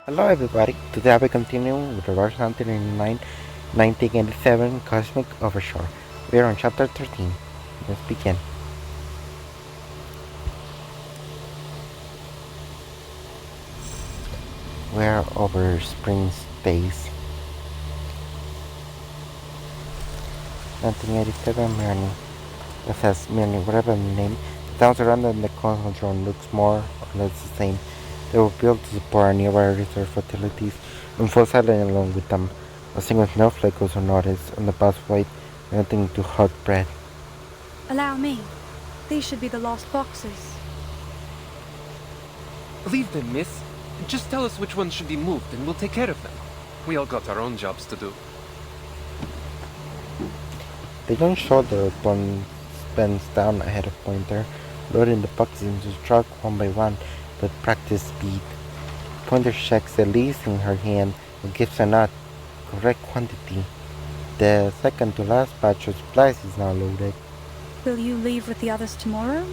Hello everybody, today I'll be continuing with the Rush 1987 Cosmic Overture. We are on chapter 13. Let's begin. We are over spring space. 1987 Merlin. It says Merlin, whatever the name. The towns around the Cosmodrome looks more or less the same. They were built to support our nearby research facilities and fall silent along with them. A single snowflake goes unnoticed, and the bus white, nothing to hot bread. Allow me. These should be the lost boxes. Leave them, miss. Just tell us which ones should be moved and we'll take care of them. We all got our own jobs to do. They don't show the one bends down ahead of Pointer, loading the boxes into the truck one by one with practice speed. Pointer checks the leaves in her hand and gives a nod. Correct quantity. The second to last batch of supplies is now loaded. Will you leave with the others tomorrow?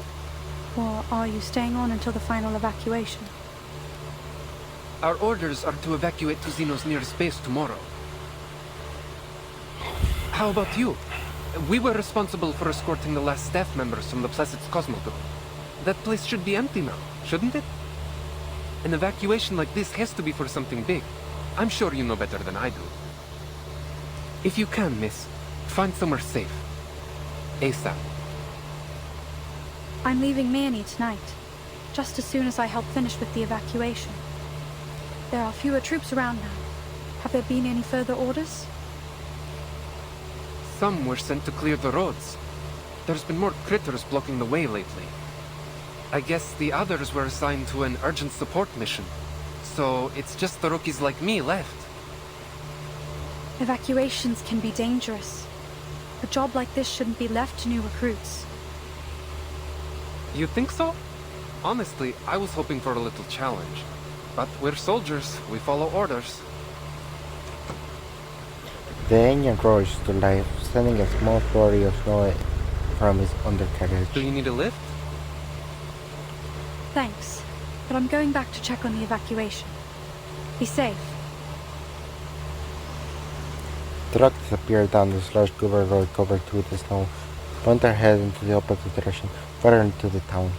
Or are you staying on until the final evacuation? Our orders are to evacuate to Xeno's nearest base tomorrow. How about you? We were responsible for escorting the last staff members from the Placet's Cosmodrome. That place should be empty now, shouldn't it? An evacuation like this has to be for something big. I'm sure you know better than I do. If you can, miss, find somewhere safe. ASAP. I'm leaving Manny tonight, just as soon as I help finish with the evacuation. There are fewer troops around now. Have there been any further orders? Some were sent to clear the roads. There's been more critters blocking the way lately. I guess the others were assigned to an urgent support mission. So it's just the rookies like me left. Evacuations can be dangerous. A job like this shouldn't be left to new recruits. You think so? Honestly, I was hoping for a little challenge. But we're soldiers, we follow orders. The engine roars to life, sending a small flurry of snow from his undercarriage. Do you need a lift? Thanks, but I'm going back to check on the evacuation. Be safe. The truck disappeared down the slush covered road covered with the snow. Pointer headed into the opposite direction, further into the town.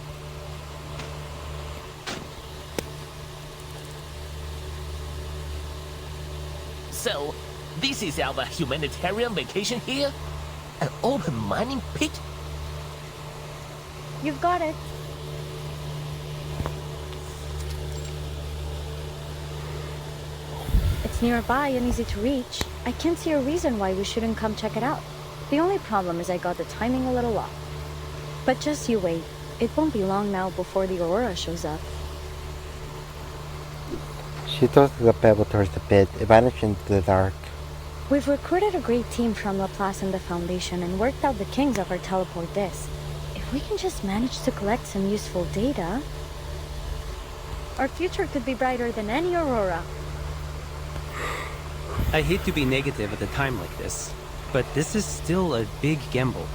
So, this is our humanitarian vacation here? An open mining pit? You've got it. It's nearby and easy to reach. I can't see a reason why we shouldn't come check it out. The only problem is I got the timing a little off. But just you wait. It won't be long now before the Aurora shows up. She tossed the pebble towards the pit, it vanished into the dark. We've recruited a great team from Laplace and the Foundation and worked out the kinks of our teleport disc. If we can just manage to collect some useful data, our future could be brighter than any Aurora. I hate to be negative at a time like this, but this is still a big gamble.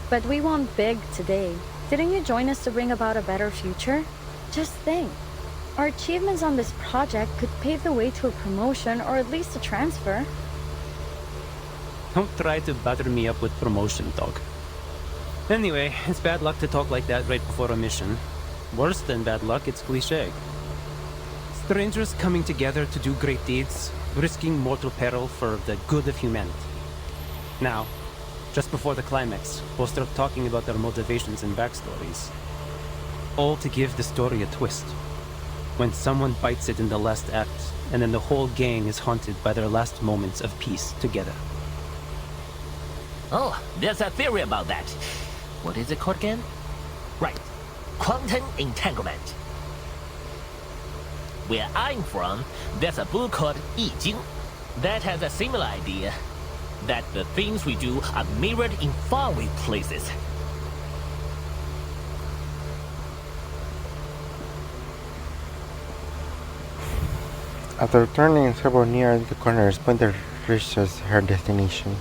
But we want big today. Didn't you join us to bring about a better future? Just think. Our achievements on this project could pave the way to a promotion or at least a transfer. Don't try to batter me up with promotion, dog. Anyway, it's bad luck to talk like that right before a mission. Worse than bad luck, it's cliché. Strangers coming together to do great deeds, risking mortal peril for the good of humanity. Now, just before the climax, we'll start talking about their motivations and backstories. All to give the story a twist. When someone bites it in the last act, and then the whole gang is haunted by their last moments of peace together. Oh, there's a theory about that. What is it called again? Right, quantum entanglement. Where I'm from, there's a book called I Ching that has a similar idea. That the things we do are mirrored in faraway places. After turning several near the corners, Pointer reaches her destination.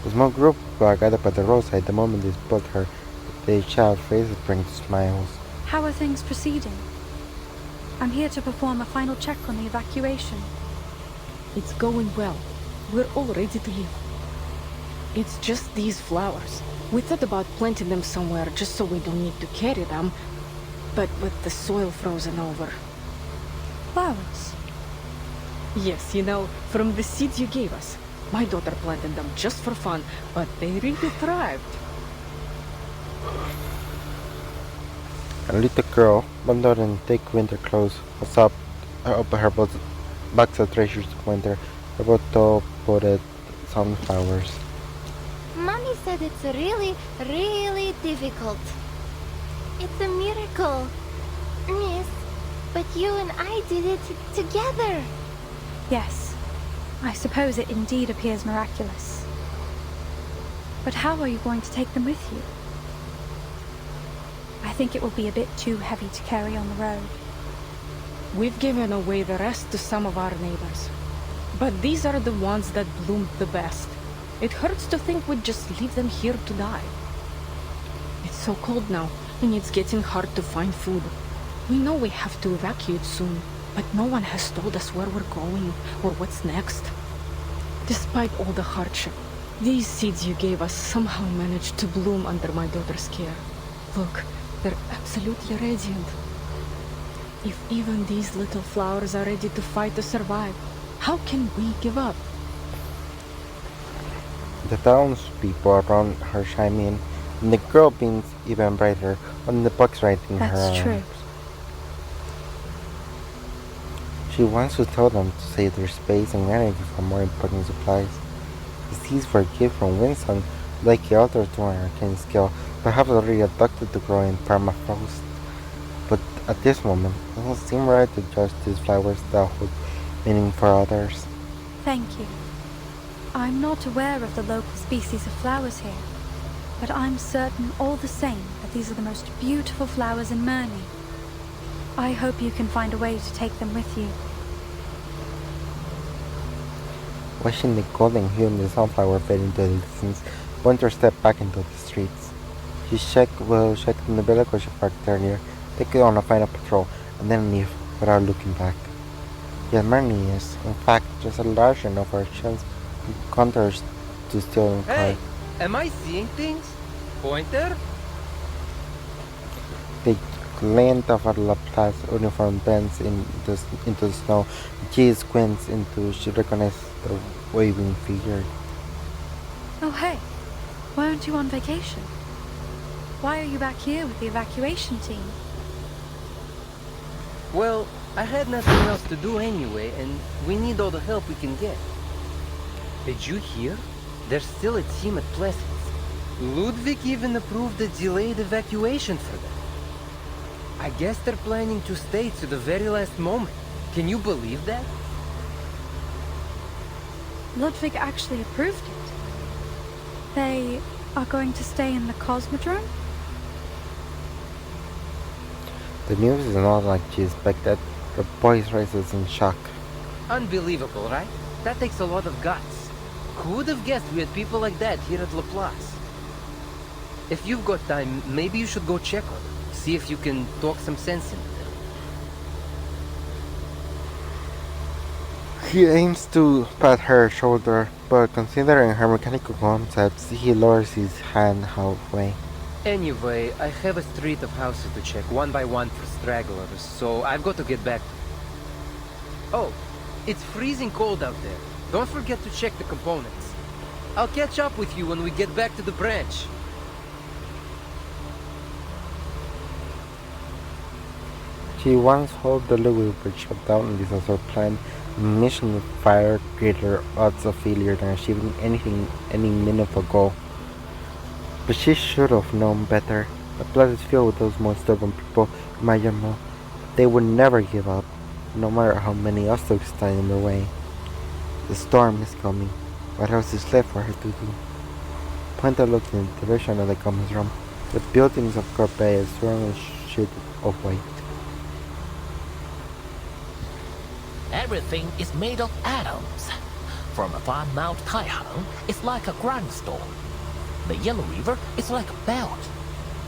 The small group gathered by the roadside the moment they spot her. They shout faces bring smiles. How are things proceeding? I'm here to perform a final check on the evacuation. It's going well. We're all ready to leave. It's just these flowers. We thought about planting them somewhere just so we don't need to carry them, but with the soil frozen over. Flowers? Yes, you know, from the seeds you gave us. My daughter planted them just for fun, but they really thrived. A little girl, bundled in thick winter clothes, was up her box of treasures to winter, about to potted sunflowers. Mommy said it's really, really difficult. It's a miracle, Miss. But you and I did it together. Yes, I suppose it indeed appears miraculous. But how are you going to take them with you? I think it will be a bit too heavy to carry on the road. We've given away the rest to some of our neighbors. But these are the ones that bloomed the best. It hurts to think we'd just leave them here to die. It's so cold now, and it's getting hard to find food. We know we have to evacuate soon, but no one has told us where we're going or what's next. Despite all the hardship, these seeds you gave us somehow managed to bloom under my daughter's care. Look, they're absolutely radiant. If even these little flowers are ready to fight to survive, how can we give up? The townspeople around her chime in, and the girl beams even brighter on the box right in her That's true. arms. She wants to tell them to save their space and energy for more important supplies. The seeds were a gift from Winston, like the others doing arcane skill, perhaps already adopted to grow in permafrost. But at this moment, it doesn't seem right to judge these flowers that hold meaning for others. Thank you. I'm not aware of the local species of flowers here, but I'm certain all the same that these are the most beautiful flowers in Murney. I hope you can find a way to take them with you. Watching the golden hue in the sunflower fade into the distance, Winter stepped back into the streets. She checked in the vehicle she parked earlier, take it on a final patrol, and then leave without looking back. Yet Murney is, in fact, just a large enough for a chance encounters to steal in car. Hey, am I seeing things? Pointer? The glint of a Laplace uniform bends into the snow. She squints into she recognizes the waving figure. Oh hey, weren't you on vacation? Why are you back here with the evacuation team? Well, I had nothing else to do anyway, and we need all the help we can get. Did you hear? There's still a team at Placid's. Ludwig even approved a delayed evacuation for them. I guess they're planning to stay to the very last moment. Can you believe that? Ludwig actually approved it. They are going to stay in the Cosmodrome? The news is not like she expected. Her voice rises in shock. Unbelievable, right? That takes a lot of guts. Who would have guessed we had people like that here at Laplace? If you've got time, maybe you should go check on them. See if you can talk some sense into them. He aims to pat her shoulder, but considering her mechanical concepts, he lowers his hand halfway. Anyway, I have a street of houses to check one by one for stragglers, so I've got to get back to them. Oh, it's freezing cold out there. Don't forget to check the components. I'll catch up with you when we get back to the branch. She once hoped the Louis would shut down this as her plan. Mission with fire greater odds of failure than achieving any meaningful goal. But she should have known better. The place is filled with those most stubborn people in Mayamo. They would never give up, no matter how many obstacles stand in their way. The storm is coming. What else is left for her to do? Puente looked in the direction of the commons room. The buildings of Corpea swirling a sheet of white. Everything is made of atoms. From afar, Mount Taihang is like a grindstone. The Yellow River is like a belt.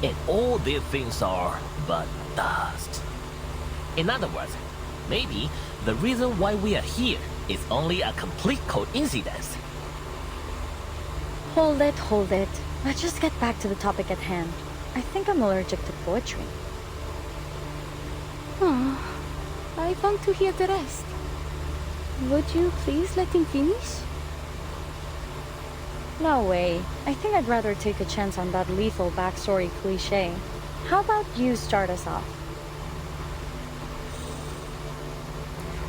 And all these things are but dust. In other words, Maybe the reason why we are here is only a complete coincidence. Hold it, hold it. Let's just get back to the topic at hand. I think I'm allergic to poetry. Oh, I want to hear the rest. Would you please let him finish? No way. I think I'd rather take a chance on that lethal backstory cliche. How about you start us off?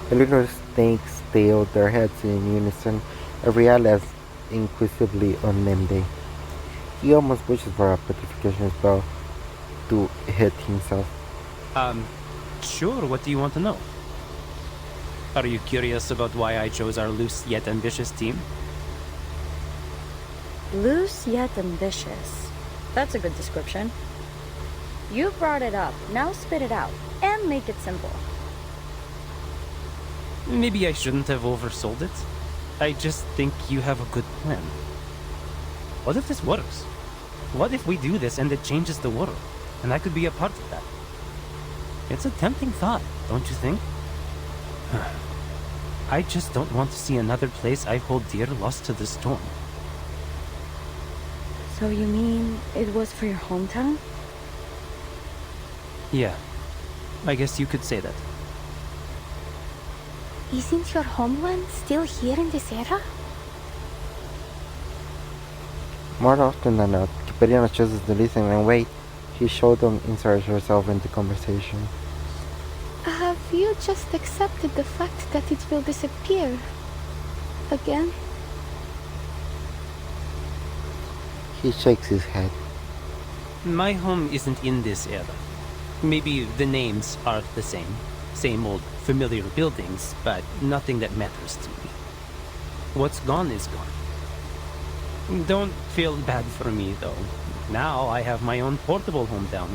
The little snakes tailed their heads in unison and realized inquisitively on Mende. He almost wishes for a petrification spell to hit himself. Sure, what do you want to know? Are you curious about why I chose our loose yet ambitious team? Loose yet ambitious. That's a good description. You brought it up, now spit it out, and make it simple. Maybe I shouldn't have oversold it. I just think you have a good plan. What if this works? What if we do this and it changes the world, and I could be a part of that? It's a tempting thought, don't you think? I just don't want to see another place I hold dear lost to the storm. So you mean it was for your hometown? Yeah, I guess you could say that. Isn't your homeland still here in this era? More often than not, Kiperina chooses to listen and wait. She seldom inserts herself into conversation. Have you just accepted the fact that it will disappear? Again? He shakes his head. My home isn't in this era. Maybe the names are the same. Same old familiar buildings, but nothing that matters to me. What's gone is gone. Don't feel bad for me, though. Now I have my own portable hometown.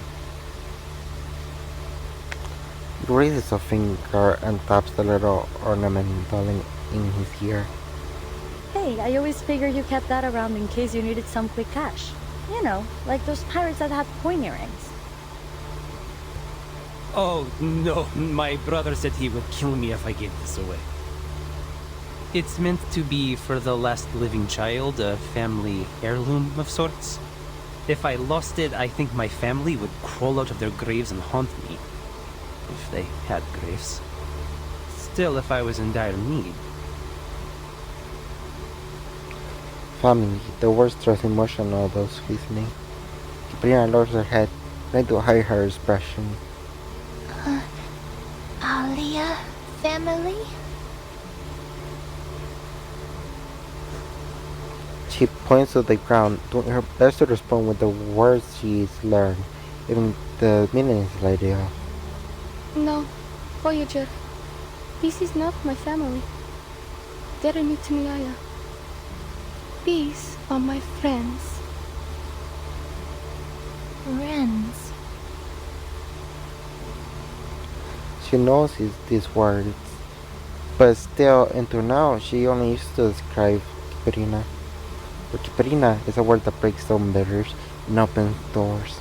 He raises a finger and taps the little ornament darling in his ear. Hey, I always figured you kept that around in case you needed some quick cash. You know, like those pirates that had coin earrings. Oh, no, my brother said he would kill me if I gave this away. It's meant to be for the last living child, a family heirloom of sorts. If I lost it, I think my family would crawl out of their graves and haunt me. If they had graves. Still, if I was in dire need. Family, the worst stress emotion of those listening. Kiperina lowers her head, trying to hide her expression. Alia family? She points to the ground, doing her best to respond with the words she's learned, even the meaning is slightly off. No, Voyager. This is not my family. They're new to me, Aya. These are my friends. Friends. She knows these words, but still, until now, she only used to describe Kiperina. For Kiperina is a word that breaks down barriers and opens doors.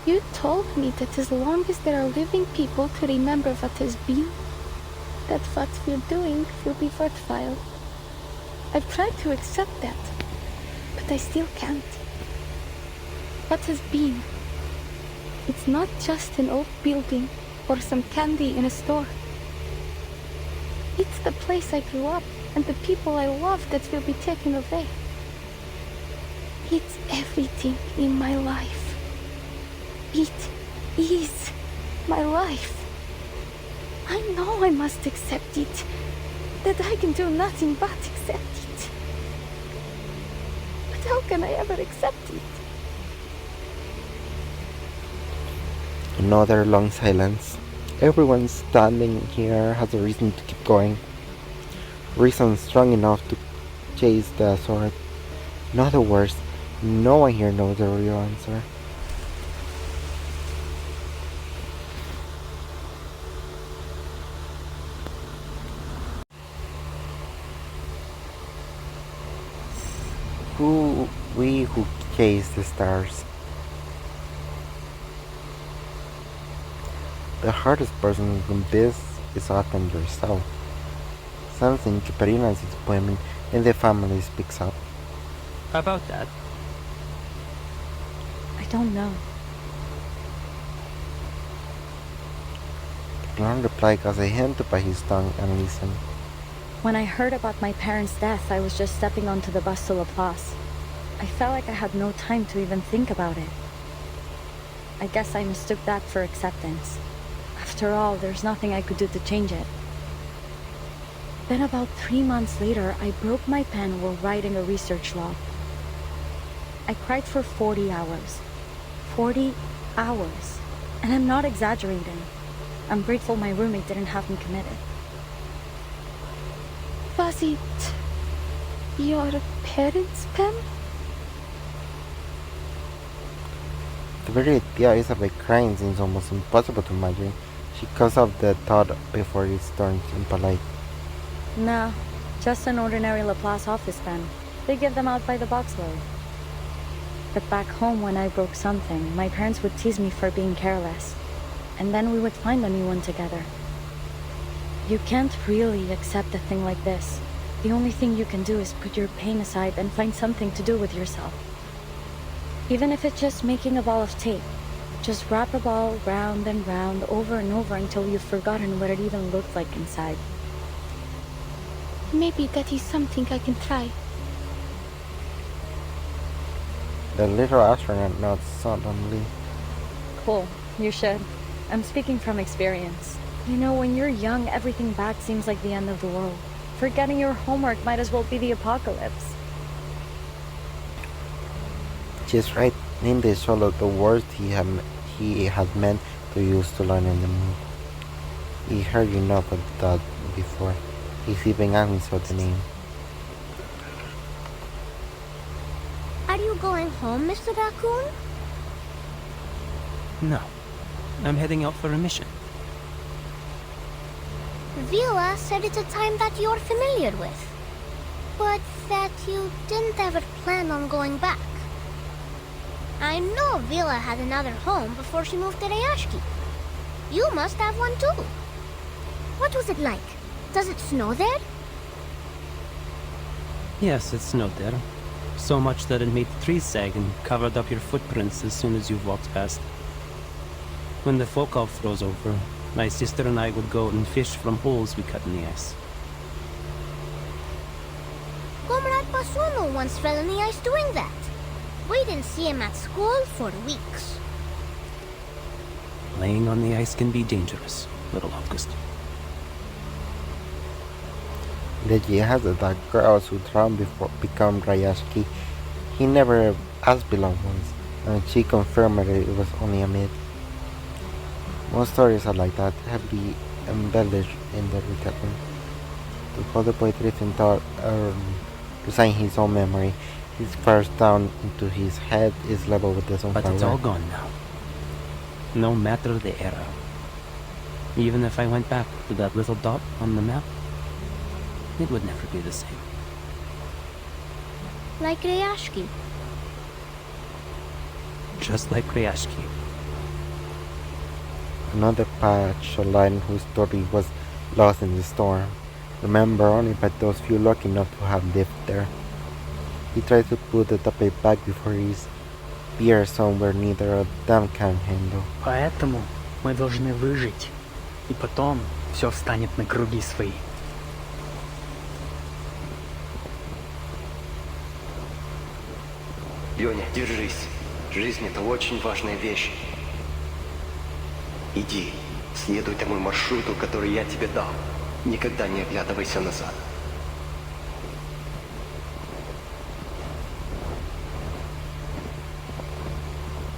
You told me that as long as there are living people to remember what has been, that what we're doing will be worthwhile. I've tried to accept that, but I still can't. What has been? It's not just an old building or some candy in a store. It's the place I grew up and the people I love that will be taken away. It's everything in my life. It is my life. I know I must accept it, that I can do nothing but accept it. But how can I ever accept it? Another long silence. Everyone standing here has a reason to keep going. Reason strong enough to chase the sword. In other words, no one here knows the real answer. We who chase the stars. The hardest person in this disheartened yourself. Sensing Caterina's disappointment, and the family speaks up. About that, I don't know. The blonde reply caused him to bite his tongue and listen. When I heard about my parents' death, I was just stepping onto the bus to Laplace. I felt like I had no time to even think about it. I guess I mistook that for acceptance. After all, there's nothing I could do to change it. Then about 3 months later, I broke my pen while writing a research log. I cried for 40 hours. 40 hours. And I'm not exaggerating. I'm grateful my roommate didn't have me committed. Was it your parents' pen? The very idea Isabel crying seems almost impossible to imagine. She cuts off the thought before it turns impolite. Nah, just an ordinary Laplace office pen. They give them out by the boxload. But back home, when I broke something, my parents would tease me for being careless. And then we would find a new one together. You can't really accept a thing like this. The only thing you can do is put your pain aside and find something to do with yourself. Even if it's just making a ball of tape. Just wrap a ball round and round over and over until you've forgotten what it even looked like inside. Maybe that is something I can try. The little astronaut nods suddenly. Cool, you should. I'm speaking from experience. You know, when you're young, everything bad seems like the end of the world. Forgetting your homework might as well be the apocalypse. She's right. Ninda is solo the words he had meant to use to learn in the mood. He heard enough of that before. He's even asking for the name. Are you going home, Mr. Raccoon? no. I'm heading out for a mission. Vila said it's a time that you're familiar with, but that you didn't ever plan on going back. I know Vila had another home before she moved to Rayashki. You must have one too. What was it like? Does it snow there? Yes, it snowed there. So much that it made the trees sag and covered up your footprints as soon as you walked past. When the Fokov froze over, my sister and I would go and fish from holes we cut in the ice. Comrade Pasuno once fell in the ice doing that. We didn't see him at school for weeks. Playing on the ice can be dangerous, little August. Leggy has that girls who drowned before become Rayashki. He never asked Bila once, and she confirmed that it was only a myth. Most stories are like that, heavily embellished in the retelling. To hold the poetry and thought to sign his own memory, his first down into his head is level with the sunflower. But it's all gone now. No matter the era. Even if I went back to that little dot on the map, it would never be the same. Like Rayashki. Just like Ryashki. Another patch of line whose story was lost in the storm, remembered only by those few lucky enough to have lived there. He tried to put the tape back before his beer somewhere neither of them can handle. Поэтому мы должны выжить, и потом все встанет на круги свои. Леня, держись. Жизнь — это очень важная вещь. Иди, следуй тому маршруту, который я тебе дал. Никогда не оглядывайся назад.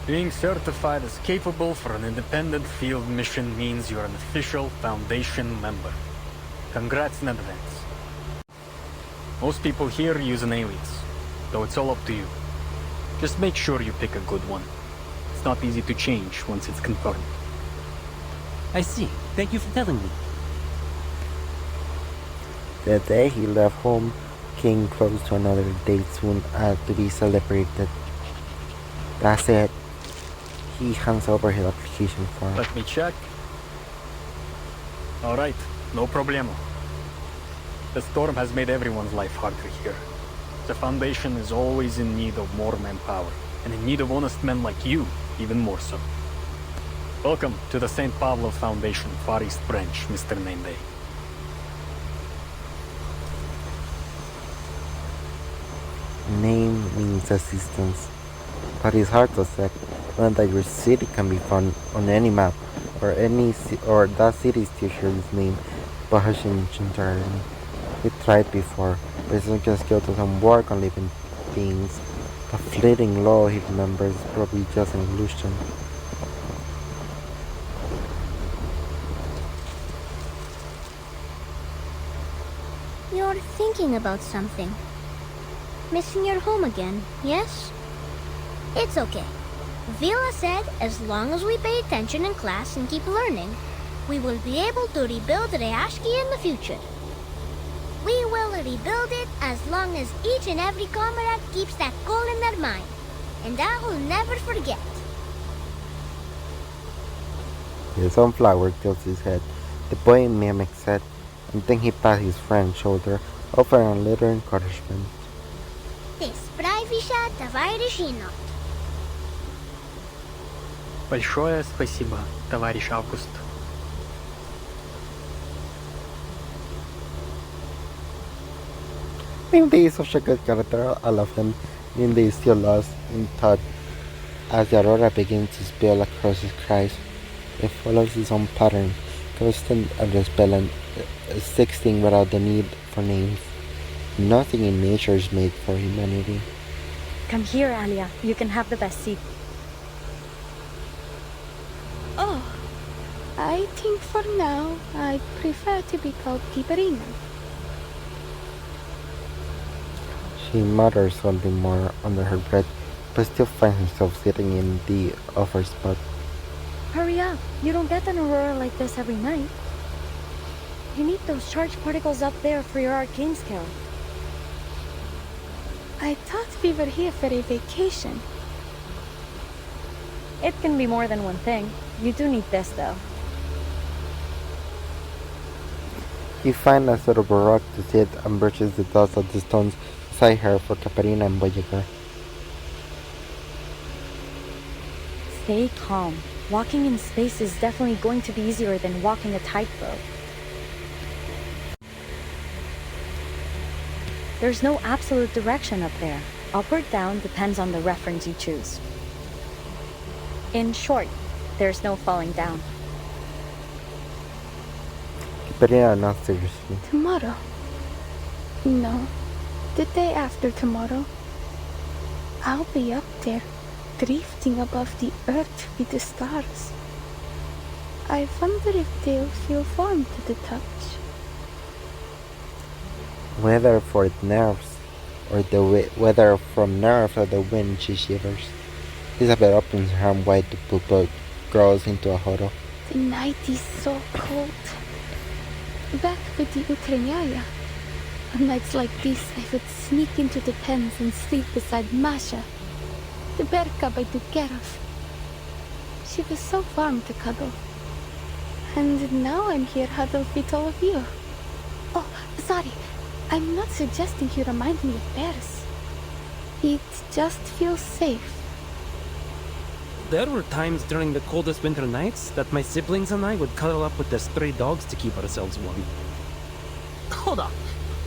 Being certified as capable for an independent field mission means you're an official Foundation member. Congrats in advance. Most people here use an alias, though it's all up to you. Just make sure you pick a good one. It's not easy to change once it's confirmed. I see. Thank you for telling me. The day he left home came close to another date soon to be celebrated. That's it. He hands over his application form. Let me check. Alright, No problemo. The storm has made everyone's life harder here. The Foundation is always in need of more manpower, and in need of honest men like you, even more so. Welcome to the St. Pablo Foundation Far East Branch, Mr. Nende. Name means assistance, but it's hard to say when that your city can be found on any map, or that city's t-shirt's name by Hashin entirely. We tried before, but it's not just skill to some work on living beings. The fleeting law he remembers is probably just an illusion. You're thinking about something. Missing your home again, yes? It's okay. Vila said as long as we pay attention in class and keep learning, we will be able to rebuild Reashki in the future. We will rebuild it as long as each and every comrade keeps that goal in their mind. And I will never forget. The sunflower tilts his head. The boy mimics it, and then he pats his friend's shoulder, offering a little encouragement. Справишься, товарищ енот. Большое спасибо, товарищ Август. Ninde is such a good character, I love him. Ninde is still lost in thought as the aurora begins to spill across his cries. It follows its own pattern, constant under spell and existing without the need for names. Nothing in nature is made for humanity. Come here, Alia. You can have the best seat. Oh, I think for now I prefer to be called Piperina. She mutters something more under her breath, but still finds herself sitting in the offer spot. Hurry up. You don't get an aurora like this every night. You need those charged particles up there for your arcane skill. I thought we were here for a vacation. It can be more than one thing. You do need this, though. He finds a sort of a rock to sit and brushes the dust of the stones beside her for Caparina and Voyager. Stay calm. Walking in space is definitely going to be easier than walking a tightrope. There's no absolute direction up there. Up or down depends on the reference you choose. In short, there's no falling down. Caparina not seriously. Tomorrow? No, the day after tomorrow. I'll be up there, drifting above the earth with the stars. I wonder if they'll feel warm to the touch. Whether for nerves, or whether from nerves or the wind, she shivers. Isabel opens her arm wide to pull both girls into a huddle. The night is so cold. Back with the Ukrainaya, on nights like this I would sneak into the pens and sleep beside Masha, the bear cub I took care of. She was so warm to cuddle. And now I'm here huddled with all of you. Oh, sorry. I'm not suggesting you remind me of bears. It just feels safe. There were times during the coldest winter nights that my siblings and I would cuddle up with the stray dogs to keep ourselves warm. Hold on.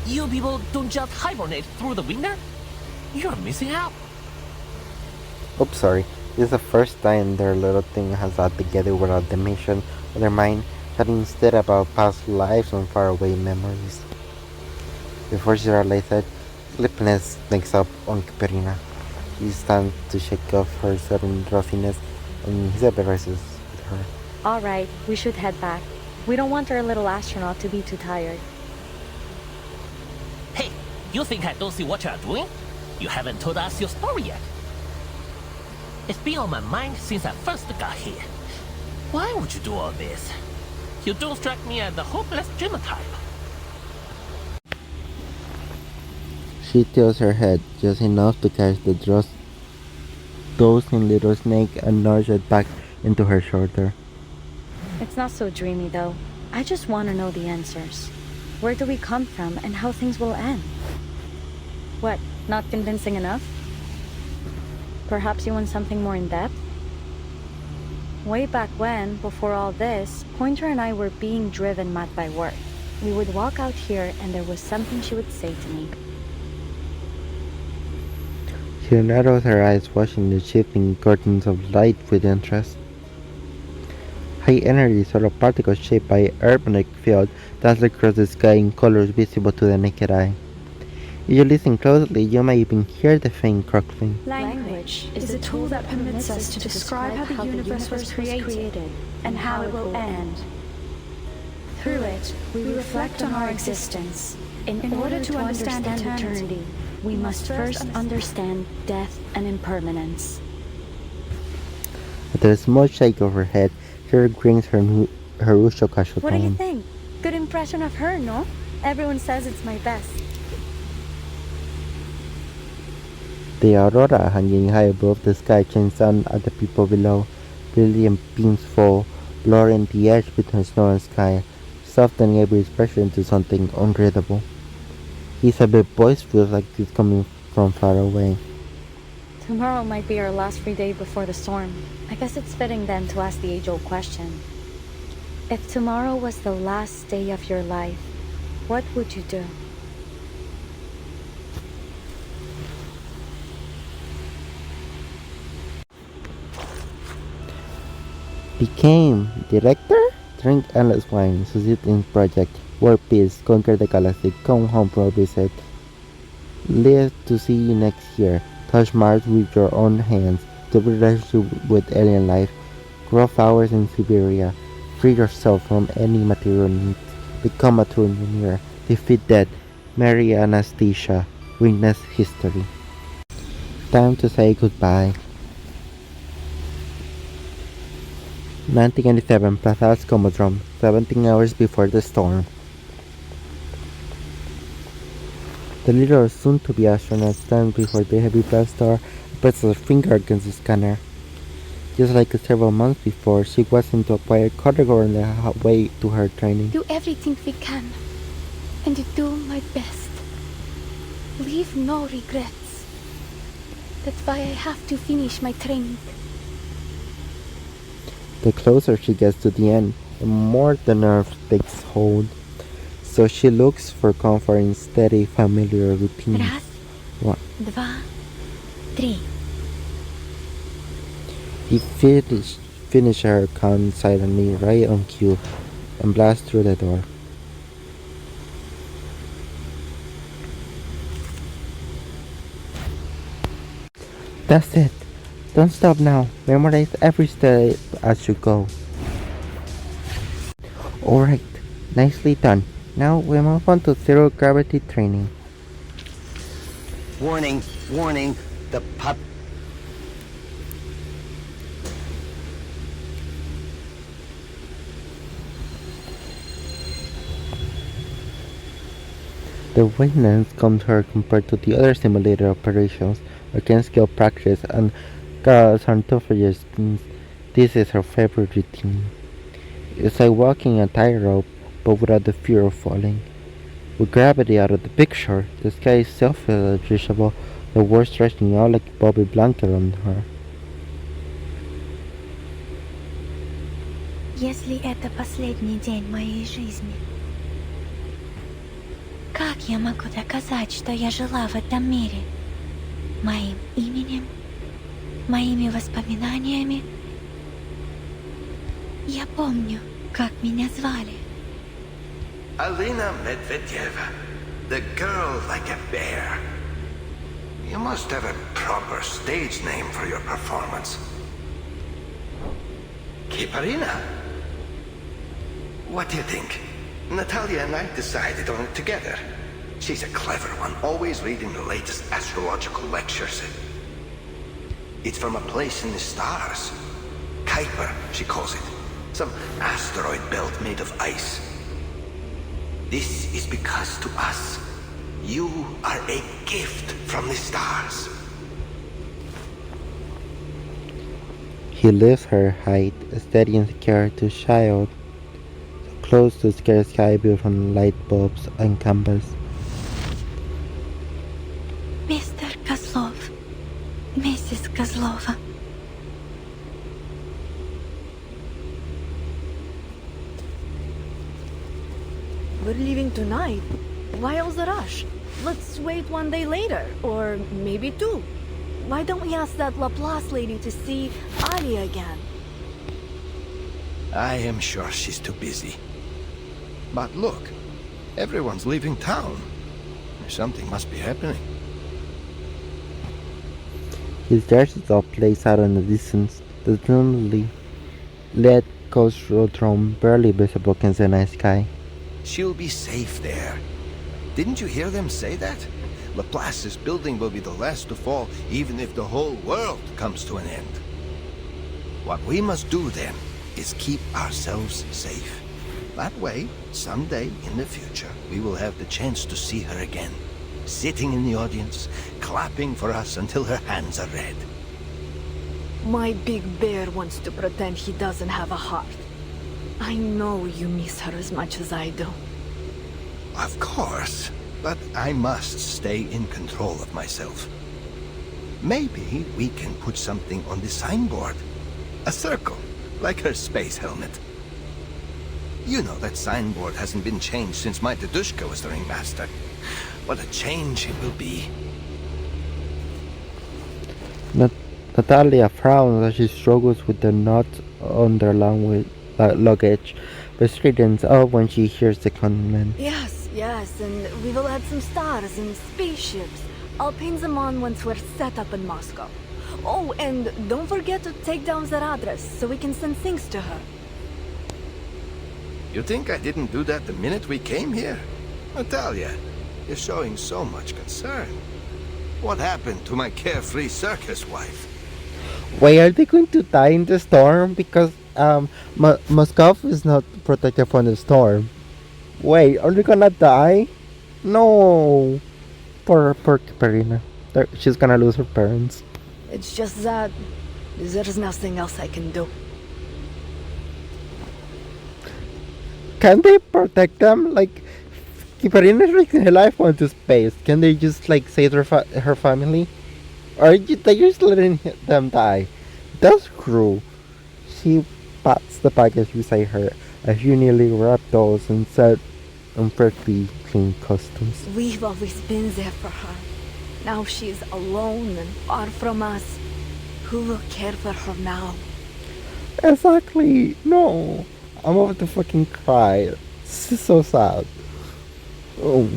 You people don't just hibernate through the winter? You're missing out. Oops, sorry. This is the first time their little thing has got together without the mission of their mind, but instead about past lives and faraway memories. Before she realized it, sleepiness sneaks up on Caperina. She stands to shake off her sudden drowsiness, and he sympathizes with her. Alright, we should head back. We don't want our little astronaut to be too tired. Hey, you think I don't see what you're doing? You haven't told us your story yet. It's been on my mind since I first got here. Why would you do all this? You don't strike me as the hopeless dreamer type. She tilts her head just enough to catch the dozing little snake and nudge it back into her shoulder. It's not so dreamy, though. I just want to know the answers. Where do we come from and how things will end? What, not convincing enough? Perhaps you want something more in depth? Way back when, before all this, Pointer and I were being driven mad by work. We would walk out here and there was something she would say to me. She narrowed her eyes, watching the shifting curtains of light with interest. High-energy solar particles shaped by an harmonic field danced across the sky in colors visible to the naked eye. If you listen closely, you may even hear the faint crackling. Language is a tool that permits us to describe how the universe was created and how it will end. Through it, we reflect on our existence. In order to understand eternity, we must first understand death and impermanence. After a small shake of her head, she regains her usual casual What do you tone. think? Good impression of her, no? Everyone says it's my best. The aurora hanging high above the sky shines down at the people below. Brilliant beams fall, blurring the edge between snow and sky, softening every expression into something unreadable. Isabel's voice feels like it's coming from far away. Tomorrow might be our last free day before the storm. I guess it's fitting then to ask the age-old question. If tomorrow was the last day of your life, what would you do? Became director? Drink endless wine, succeed in project, world peace, conquer the galaxy, come home for a visit. Live to see you next year. Touch Mars with your own hands. Develop relationship with alien life. Grow flowers in Siberia. Free yourself from any material needs. Become a true engineer. Defeat death. Marry Anastasia. Witness history. Time to say goodbye. 1997, Plaza's Cosmodrome, 17 hours before the storm. The little soon-to-be astronaut stands before the heavy blast star and presses her finger against the scanner. Just like several months before, she was into a quiet corridor on the way to her training. Do everything we can, and do my best. Leave no regrets. That's why I have to finish my training. The closer she gets to the end, the more the nerve takes hold. So she looks for comfort in steady, familiar routine. Раз, One. два, три. He finished her count silently, right on cue, and blasts through the door. That's it. Don't stop now. Memorize every step as you go. Alright, nicely done. Now we move on to zero gravity training. Warning, warning, the pup. The weightlessness comes her compared to the other simulator operations, against skill practice and sarcophagus. This is her favorite routine. It's like walking a tightrope, but without the fear of falling. With gravity out of the picture, the sky itself feels appreciable, the world stretching out like a bobby blanket on her. Если это последний день моей жизни, как я могу доказать, что я жила в этом мире? Моим именем? Моими воспоминаниями? Я помню, как меня звали. Alina Medvedeva, the girl like a bear. You must have a proper stage name for your performance. Kiparina? What do you think? Natalia and I decided on it together. She's a clever one, always reading the latest astrological lectures. It's from a place in the stars. Kuiper, she calls it. Some asteroid belt made of ice. This is because to us, you are a gift from the stars. He lifts her height, steady and scared to child, so close to scare sky built from light bulbs and canvas. Mr. Kozlov, Mrs. Kozlova. We're leaving tonight. Why all the rush? Let's wait one day later, or maybe two. Why don't we ask that Laplace lady to see Ali again? I am sure she's too busy. But look, everyone's leaving town. Something must be happening. His jersey all placed out in the distance, the dimly lit coast roadrome barely visible against the night sky. She'll be safe there. Didn't you hear them say that? Laplace's building will be the last to fall, even if the whole world comes to an end. What we must do then is keep ourselves safe. That way, someday in the future, we will have the chance to see her again, sitting in the audience, clapping for us until her hands are red. My big bear wants to pretend he doesn't have a heart. I know you miss her as much as I do. Of course, but I must stay in control of myself. Maybe we can put something on the signboard. A circle, like her space helmet. You know that signboard hasn't been changed since my Dedushka was the ringmaster. What a change it will be. Natalia frowns as she struggles with the knot on their luggage, but straightens up when she hears the command. Yes, and we will add some stars and spaceships. I'll paint them on once we're set up in Moscow. Oh, and don't forget to take down their address so we can send things to her. You think I didn't do that the minute we came here? Natalia, you're showing so much concern. What happened to my carefree circus wife? Wait, are they going to die in the storm? Because Moscow is not protected from the storm. Wait, are they gonna die? No. Poor Katerina. She's gonna lose her parents. It's just that there's nothing else I can do. Can they protect them? Like, Katerina is risking her life going to space. Can they just like save her family? Or are they just letting them die? That's cruel. She pats the package beside her, a few nearly wrapped dolls and set on freshly clean costumes. We've always been there for her. Now she's alone and far from us. Who will care for her now? Exactly. No. I'm about to fucking cry. This is so sad. Oh.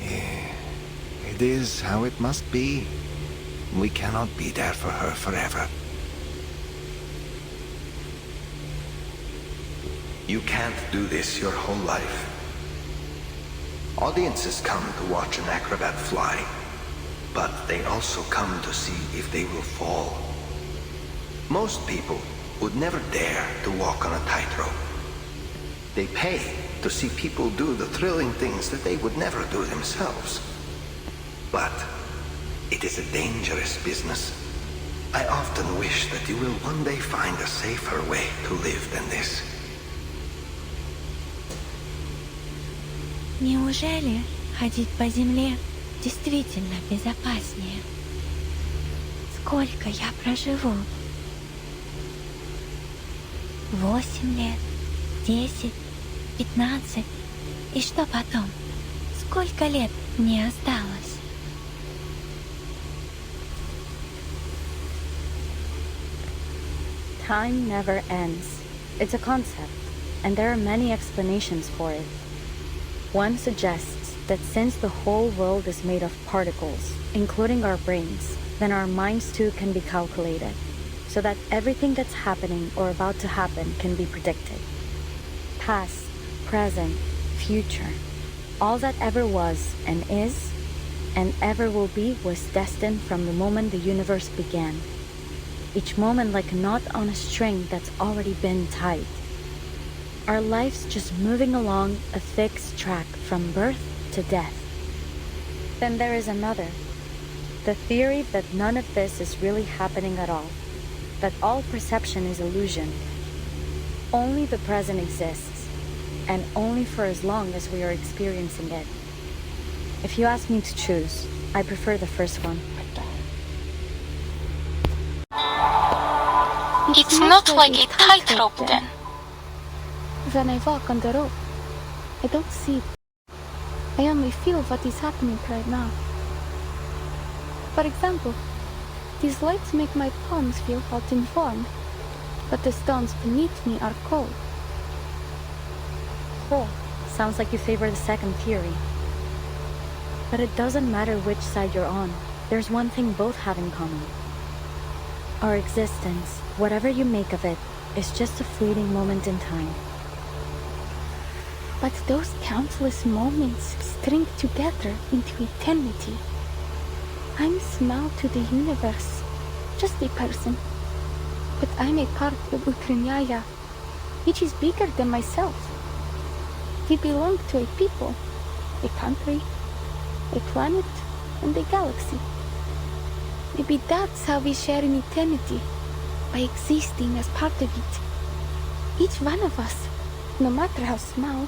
It is how it must be. We cannot be there for her forever. You can't do this your whole life. Audiences come to watch an acrobat fly, but they also come to see if they will fall. Most people would never dare to walk on a tightrope. They pay to see people do the thrilling things that they would never do themselves. But it is a dangerous business. I often wish that you will one day find a safer way to live than this. Неужели ходить по земле действительно безопаснее? Сколько я проживу? 8 лет, 10, 15. И что потом? Сколько лет мне осталось? Time never ends. It's a concept, and there are many explanations for it. One suggests that since the whole world is made of particles, including our brains, then our minds too can be calculated, so that everything that's happening or about to happen can be predicted. Past, present, future, all that ever was and is, and ever will be, was destined from the moment the universe began. Each moment like a knot on a string that's already been tied. Our lives just moving along a fixed track from birth to death. Then there is another. The theory that none of this is really happening at all. That all perception is illusion. Only the present exists. and only for as long as we are experiencing it. If you ask me to choose, I prefer the first one. It's not like a tightrope then. When I walk on the rope, I don't see it. I only feel what is happening right now. For example, these lights make my palms feel hot and warm, but the stones beneath me are cold. Cool. Sounds like you favor the second theory. But it doesn't matter which side you're on. There's one thing both have in common. Our existence, whatever you make of it, is just a fleeting moment in time. But those countless moments string together into eternity. I'm small to the universe, just a person. But I'm a part of Ukrainia, which is bigger than myself. We belong to a people, a country, a planet, and a galaxy. Maybe that's how we share in eternity, by existing as part of it. Each one of us, no matter how small,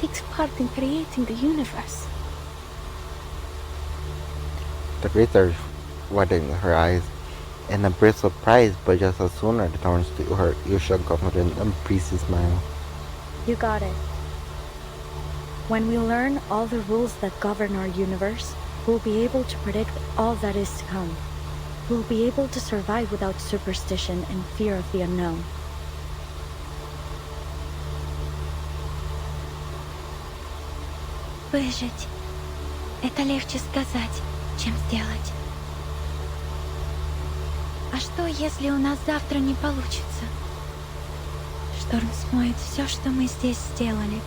takes part in creating the universe. The glitter widened her eyes, and a breath of surprise but just as soon returns to her usual confident and breezy smile. You got it. When we learn all the rules that govern our universe, we'll be able to predict all that is to come. We'll be able to survive without superstition and fear of the unknown. Выжить. Это легче сказать, чем сделать. А что, если у нас завтра не получится? Шторм смоет все, что мы здесь сделали,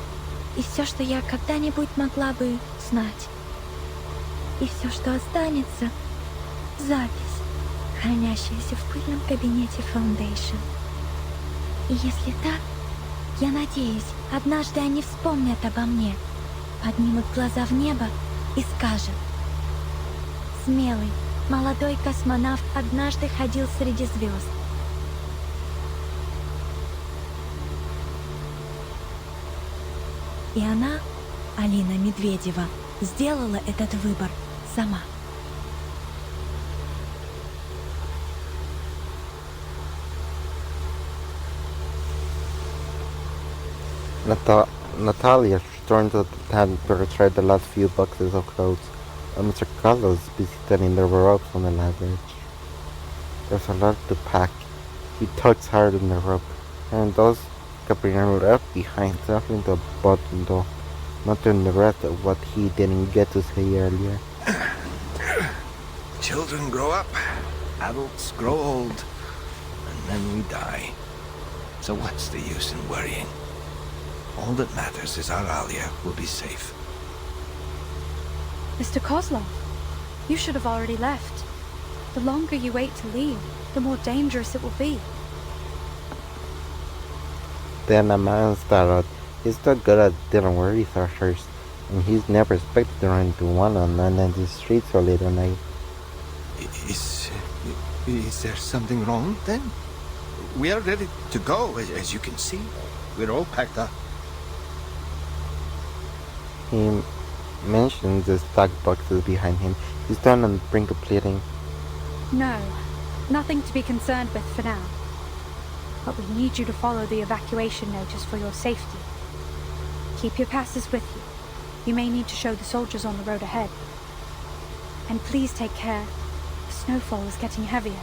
и все, что я когда-нибудь могла бы знать. И все, что останется, запись, хранящаяся в пыльном кабинете Foundation. И если так, я надеюсь, однажды они вспомнят обо мне, поднимут глаза в небо и скажут: смелый, молодой космонавт однажды ходил среди звезд. И она, Алина Медведева, сделала этот выбор сама. Natalia returned to the tent to retrieve the last few boxes of clothes, and Mr. Carlos is busy setting the ropes on the ladder. There's a lot to pack. He tugs hard on the rope, and those Gabriel left behind something to button though, not doing the rest of what he didn't get to say earlier. Children grow up, adults grow old, and then we die. So what's the use in worrying? All that matters is our Alia will be safe. Mr. Kozlov, you should have already left. The longer you wait to leave, the more dangerous it will be. Then a man started. He's so good at dealing with researchers, and he's never expected to run into one on the streets so late at night. Is there something wrong then? We are ready to go, as you can see. We're all packed up. He mentions the stock boxes behind him. He's down on the brink of pleading. No, nothing to be concerned with for now. But we need you to follow the evacuation notice for your safety. Keep your passes with you. You may need to show the soldiers on the road ahead. And please take care. The snowfall is getting heavier.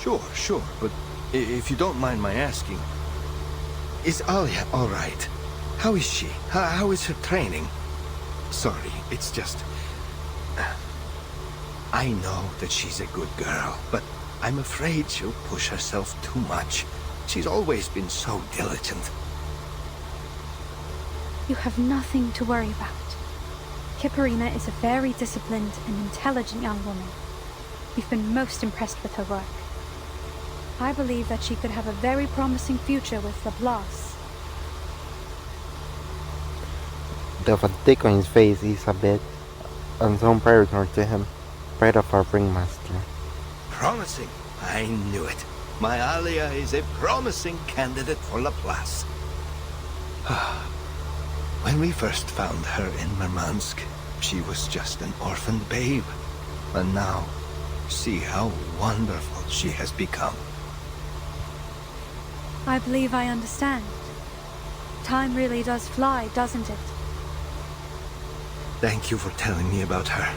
Sure, but if you don't mind my asking, is Alia all right? How is she? How is her training? Sorry, it's just... I know that she's a good girl, but I'm afraid she'll push herself too much. She's always been so diligent. You have nothing to worry about. Kiparina is a very disciplined and intelligent young woman. We've been most impressed with her work. I believe that she could have a very promising future with Laplace. The fatigue on his face is a bit, and some pride returned to him, pride of our ringmaster. Promising? I knew it. My Alia is a promising candidate for Laplace. When we first found her in Murmansk, she was just an orphaned babe. And now, see how wonderful she has become. I believe I understand. Time really does fly, doesn't it? Thank you for telling me about her.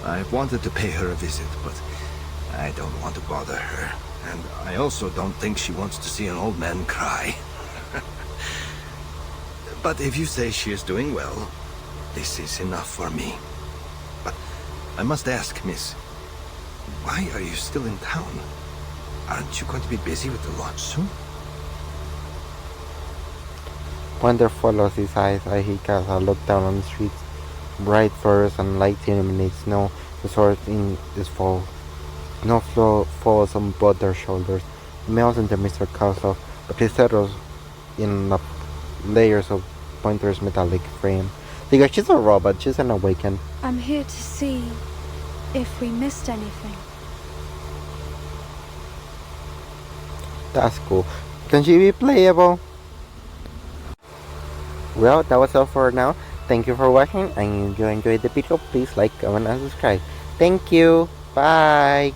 I've wanted to pay her a visit, but I don't want to bother her. And I also don't think she wants to see an old man cry. But if you say she is doing well, this is enough for me. But I must ask, miss, why are you still in town? Aren't you going to be busy with the launch soon? Pointer follows his eyes as he casts a look down on the streets. Bright fluorescent light illuminates snow. The sword in is full. Snow falls on both their shoulders. It melts into Mr. Kozlov, but it settles in the layers of Pointer's metallic frame. Because she's a robot, she's an awakened. I'm here to see if we missed anything. That's cool. Can she be playable? Well, that was all for now. Thank you for watching, and if you enjoyed the video, please like, comment, and subscribe. Thank you. Bye.